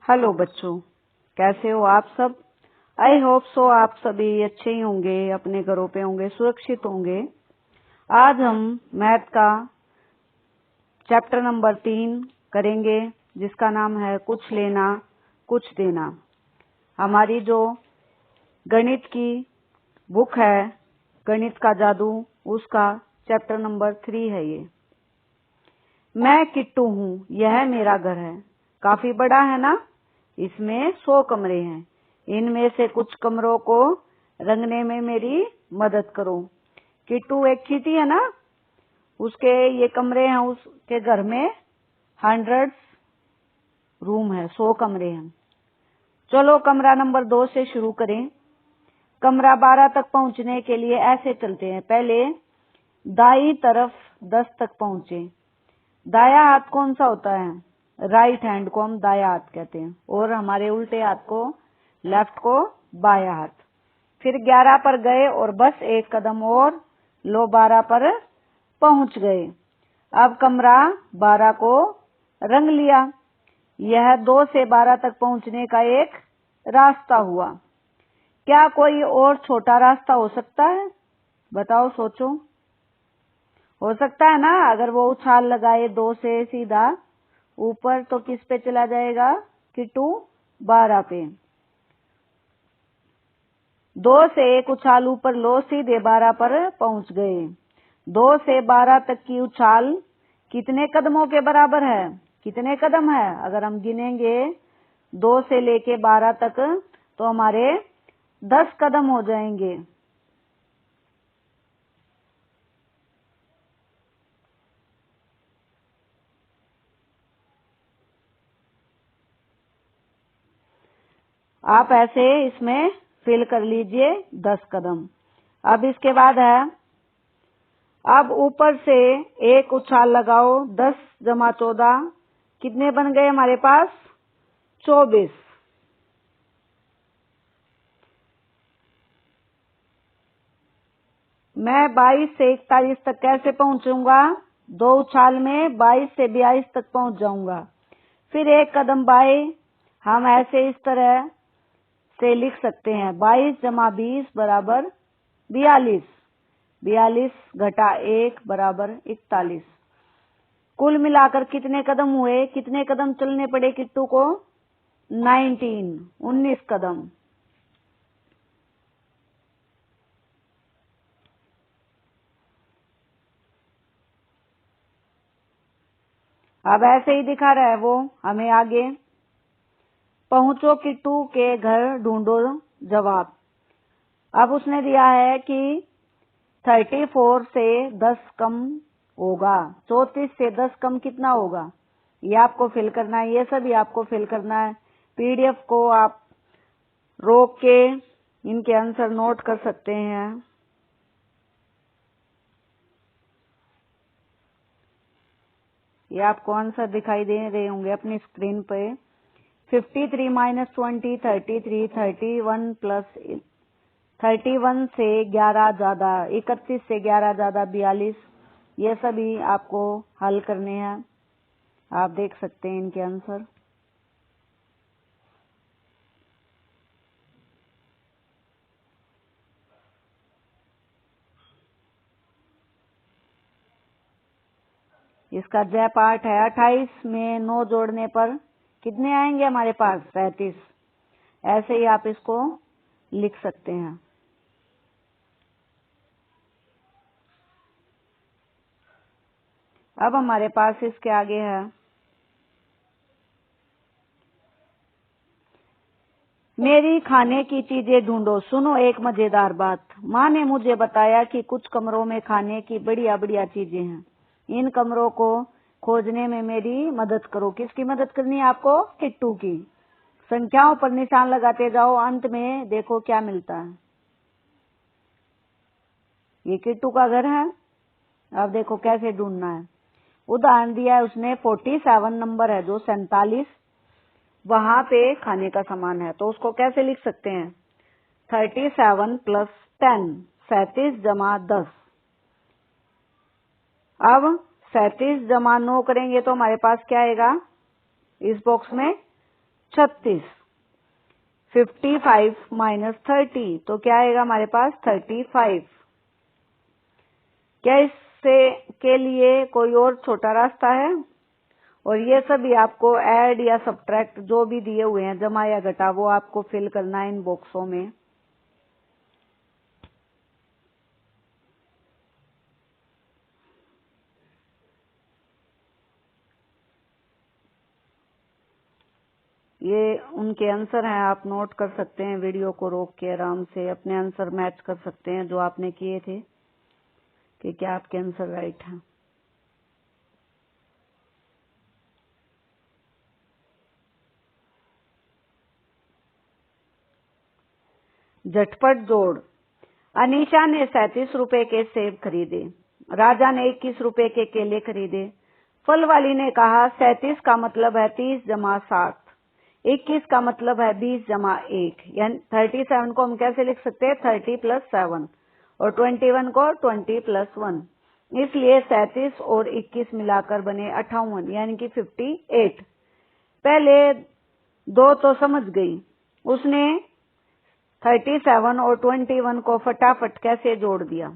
Hello बच्चों, कैसे हो आप सब। आई होप सो आप सभी अच्छे ही होंगे, अपने घरों पे होंगे, सुरक्षित होंगे। आज हम मैथ का चैप्टर नंबर 3 करेंगे, जिसका नाम है कुछ लेना कुछ देना। हमारी जो गणित की बुक है, गणित का जादू, उसका चैप्टर नंबर 3 है ये। मैं किट्टू हूँ, यह मेरा घर है। काफी बड़ा है ना। इसमें 100 कमरे हैं। इनमें से कुछ कमरों को रंगने में मेरी मदद करो। किट्टू एक चींटी है ना, उसके ये कमरे हैं, उसके घर में 100 रूम है, 100 कमरे हैं। चलो कमरा नंबर 2 से शुरू करें। कमरा 12 तक पहुंचने के लिए ऐसे चलते हैं। पहले दाई तरफ 10 तक पहुंचे। दाया हाथ कौन सा होता है? राइट हैंड को हम दाया हाथ कहते हैं, और हमारे उल्टे हाथ को, लेफ्ट को, बाया हाथ। फिर 11 पर गए और बस एक कदम और, लो 12 पर पहुंच गए। अब कमरा 12 को रंग लिया। यह 2 से 12 तक पहुंचने का एक रास्ता हुआ। क्या कोई और छोटा रास्ता हो सकता है? बताओ, सोचो। हो सकता है ना। अगर वो उछाल लगाए 2 से सीधा ऊपर, तो किस पे चला जाएगा? किट्टू 12 पे। 2 से एक उछाल ऊपर लो, सीधे 12 पर पहुंच गए। 2 से 12 तक की उछाल कितने कदमों के बराबर है? कितने कदम है? अगर हम गिनेंगे 2 से लेके 12 तक, तो हमारे 10 कदम हो जाएंगे। आप ऐसे इसमें फिल कर लीजिए 10 कदम। अब इसके बाद है, अब ऊपर से एक उछाल लगाओ। 10 जमा 14 कितने बन गए हमारे पास? 24। मैं 22 से 41 तक कैसे पहुंचूंगा? 2 उछाल में 22 से 42 तक पहुंच जाऊंगा। फिर एक कदम बाएं। हम ऐसे इस तरह से लिख सकते हैं, 22 जमा 20 बराबर 42। 42 घटा 1 बराबर 41। कुल मिलाकर कितने कदम हुए? कितने कदम चलने पड़े किट्टू को? 19 कदम। अब ऐसे ही दिखा रहा है वो हमें आगे। पहुंचो किट्टू के घर, ढूंढो जवाब। अब उसने दिया है कि 34 से 10 कम होगा। 34 से 10 कम कितना होगा? ये आपको फिल करना है, ये सभी आपको फिल करना है। पीडीएफ को आप रोक के इनके आंसर नोट कर सकते हैं। ये आपको आंसर दिखाई दे रहे होंगे अपनी स्क्रीन पे। 53 माइनस 20 33, 31 प्लस 31 से 11 ज्यादा 31 से 11 ज्यादा 42। ये सभी आपको हल करने हैं। आप देख सकते हैं इनके आंसर। इसका जय पाठ है। 28 में 9 जोड़ने पर कितने आएंगे हमारे पास? 37। ऐसे ही आप इसको लिख सकते हैं। अब हमारे पास इसके आगे है, मेरी खाने की चीजें ढूंढो। सुनो एक मजेदार बात। माँ ने मुझे बताया कि कुछ कमरों में खाने की बढ़िया बढ़िया चीजें हैं। इन कमरों को खोजने में मेरी मदद करो। किसकी मदद करनी है आपको? किट्टू की। संख्याओं पर निशान लगाते जाओ, अंत में देखो क्या मिलता है। ये किट्टू का घर है। अब देखो कैसे ढूंढना है। उदाहरण दिया है उसने, 47 नंबर है जो 47, वहां पे खाने का सामान है। तो उसको कैसे लिख सकते हैं? 37 प्लस 10, 37 जमा 10। अब 37 जमा 9 करेंगे तो हमारे पास क्या आएगा? इस बॉक्स में 36। 55 माइनस 30 तो क्या आएगा हमारे पास 35। क्या इससे के लिए कोई और छोटा रास्ता है? और ये सभी आपको ऐड या सब्ट्रैक्ट जो भी दिए हुए हैं, जमा या घटा, वो आपको फिल करना है इन बॉक्सों में। ये उनके आंसर हैं, आप नोट कर सकते हैं, वीडियो को रोक के आराम से अपने आंसर मैच कर सकते हैं जो आपने किए थे कि क्या आपके आंसर राइट हैं। झटपट जोड़। अनीशा ने 37 रुपए के सेब खरीदे। राजा ने 21 रुपए के केले खरीदे। फल वाली ने कहा 37 का मतलब है 30 जमा 7, 21 का मतलब है 20 जमा 1, यानी 37 को हम कैसे लिख सकते हैं 30 प्लस 7 और 21 को 20 प्लस 1। इसलिए 37 और 21 मिलाकर बने 58 यानी कि 58। पहले दो तो समझ गई, उसने 37 और 21 को फटाफट कैसे जोड़ दिया।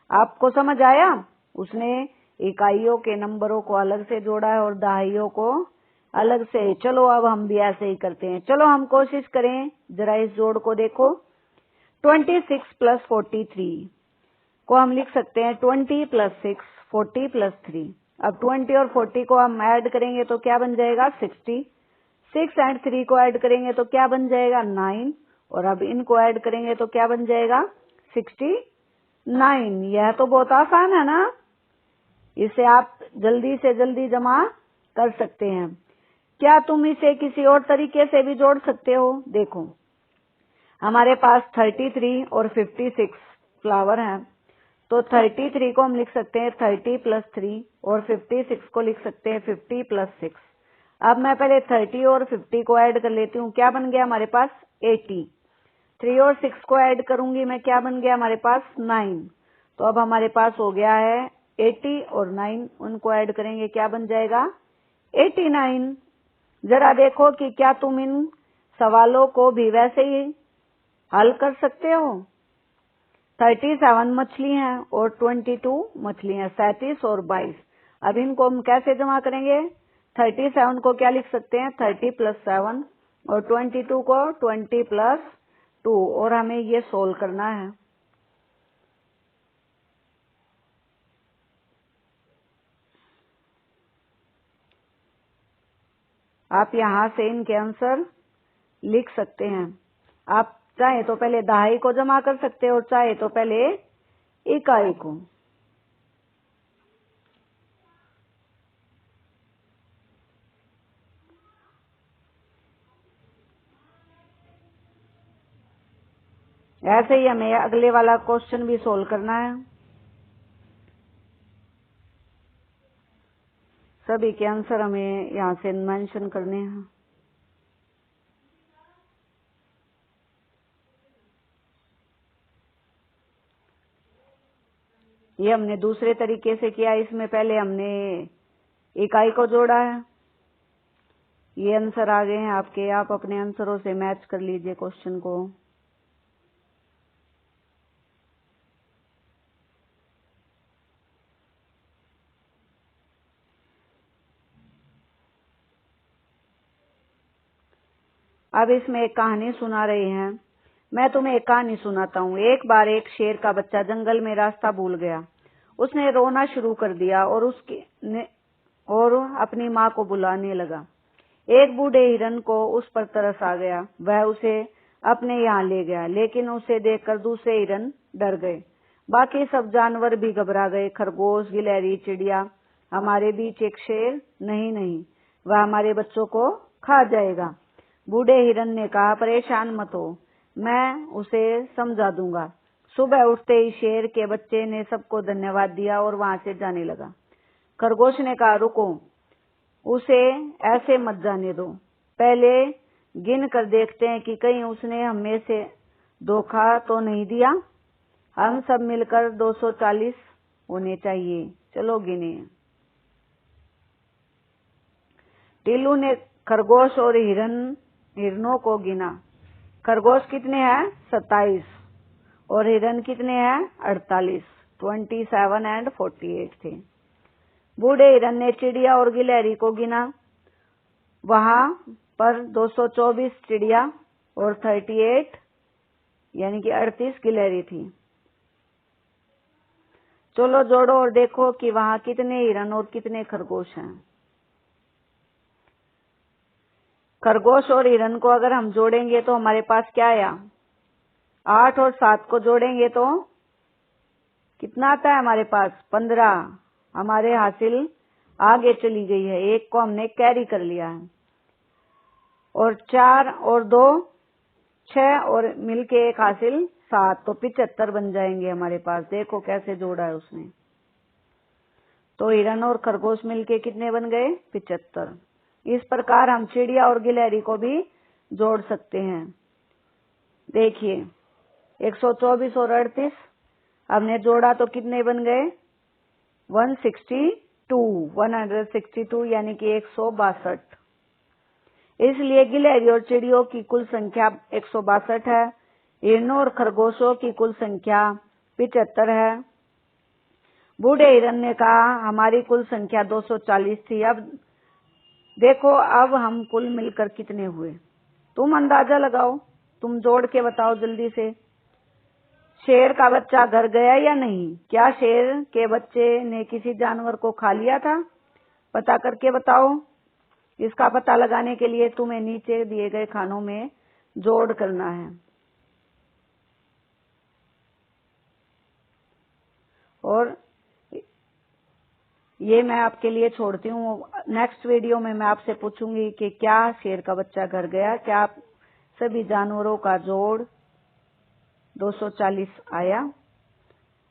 आपको समझ आया? उसने इकाइयों के नंबरों को अलग से जोड़ा है और दहाइयों को अलग से। चलो अब हम भी ऐसे ही करते हैं। चलो हम कोशिश करें, जरा इस जोड़ को देखो। 26 प्लस 43 को हम लिख सकते हैं 20 प्लस 6, 40 प्लस 3। अब 20 और 40 को हम ऐड करेंगे तो क्या बन जाएगा 60। 6 एंड 3 को ऐड करेंगे तो क्या बन जाएगा 9, और अब इनको ऐड करेंगे तो क्या बन जाएगा 69। यह तो बहुत आसान है ना, इसे आप जल्दी से जल्दी जमा कर सकते हैं। क्या तुम इसे किसी और तरीके से भी जोड़ सकते हो? देखो, हमारे पास 33 और 56 फ्लावर हैं, तो 33 को हम लिख सकते हैं 30 प्लस 3 और 56 को लिख सकते हैं 50 प्लस 6। अब मैं पहले 30 और 50 को ऐड कर लेती हूँ। क्या बन गया हमारे पास 80। 3 और 6 को ऐड करूंगी मैं, क्या बन गया हमारे पास 9। तो अब हमारे पास हो गया है 80 और 9, उनको ऐड करेंगे क्या बन जाएगा 89। जरा देखो कि क्या तुम इन सवालों को भी वैसे ही हल कर सकते हो। 37 मछली हैं और 22 मछली हैं, 37 और 22। अब इनको हम कैसे जमा करेंगे? 37 को क्या लिख सकते हैं 30 प्लस 7 और 22 को 20 प्लस 2, और हमें ये सोल्व करना है। आप यहाँ से इनके आंसर लिख सकते हैं। आप चाहे तो पहले दहाई को जमा कर सकते हो और चाहे तो पहले इकाई को। ऐसे ही हमें अगले वाला क्वेश्चन भी सोल्व करना है। सभी के आंसर हमें यहाँ से मेंशन करने हैं। ये हमने दूसरे तरीके से किया, इसमें पहले हमने इकाई को जोड़ा है। ये आंसर आ गए हैं आपके, आप अपने आंसरों से मैच कर लीजिए क्वेश्चन को। अब इसमें एक कहानी सुना रहे हैं। मैं तुम्हें एक कहानी सुनाता हूँ। एक बार एक शेर का बच्चा जंगल में रास्ता भूल गया। उसने रोना शुरू कर दिया और अपनी माँ को बुलाने लगा। एक बूढ़े हिरन को उस पर तरस आ गया। वह उसे अपने यहाँ ले गया, लेकिन उसे देखकर दूसरे हिरन डर गए। बाकी सब जानवर भी घबरा गए। खरगोश, गिलहरी, चिड़िया, हमारे बीच एक शेर नहीं नहीं, वह हमारे बच्चों को खा जाएगा। बूढ़े हिरन ने कहा, परेशान मत हो, मैं उसे समझा दूंगा। सुबह उठते ही शेर के बच्चे ने सबको धन्यवाद दिया और वहां से जाने लगा। खरगोश ने कहा, रुको, उसे ऐसे मत जाने दो, पहले गिन कर देखते हैं कि कहीं उसने हमें से धोखा तो नहीं दिया। हम सब मिलकर 240 होने चाहिए। चलो गिने। टीलू ने खरगोश और हिरन हिरणों को गिना। खरगोश कितने हैं? 27 और हिरन कितने हैं? 48। 27 एंड 48 थे। बूढ़े हिरन ने चिड़िया और गिलहरी को गिना। वहां पर 224 चिड़िया और 38 यानी कि 38 गिलहरी थी। चलो जोड़ो और देखो कि वहां कितने हिरन और कितने खरगोश हैं। खरगोश और हिरन को अगर हम जोड़ेंगे तो हमारे पास क्या आया? 8 और 7 को जोड़ेंगे तो कितना आता है हमारे पास? 15। हमारे हासिल आगे चली गई है, एक को हमने कैरी कर लिया है। और 4 और 2 6 और मिलके एक हासिल 7, तो 75 बन जाएंगे हमारे पास। देखो कैसे जोड़ा है उसने। तो हिरन और खरगोश मिलके कितने बन गए? 75। इस प्रकार हम चिड़िया और गिलहरी को भी जोड़ सकते हैं। देखिए 124 और 38 हमने जोड़ा तो कितने बन गए? 162 यानी कि 162। इसलिए गिलहरी और चिड़ियों की कुल संख्या 162 है। हिरणों और खरगोशों की कुल संख्या 75 है। बूढ़े हिरन ने कहा हमारी कुल संख्या 240 थी। अब देखो अब हम कुल मिलकर कितने हुए? तुम अंदाजा लगाओ, तुम जोड़ के बताओ जल्दी से। शेर का बच्चा घर गया या नहीं? क्या शेर के बच्चे ने किसी जानवर को खा लिया था? पता करके बताओ। इसका पता लगाने के लिए तुम्हें नीचे दिए गए खानों में जोड़ करना है। और ये मैं आपके लिए छोड़ती हूँ। नेक्स्ट वीडियो में मैं आपसे पूछूंगी कि क्या शेर का बच्चा घर गया? क्या आप सभी जानवरों का जोड़ 240 आया?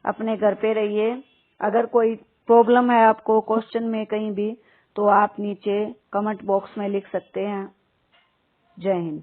अपने घर पे रहिए। अगर कोई प्रॉब्लम है आपको क्वेश्चन में कहीं भी, तो आप नीचे कमेंट बॉक्स में लिख सकते हैं। जय हिंद।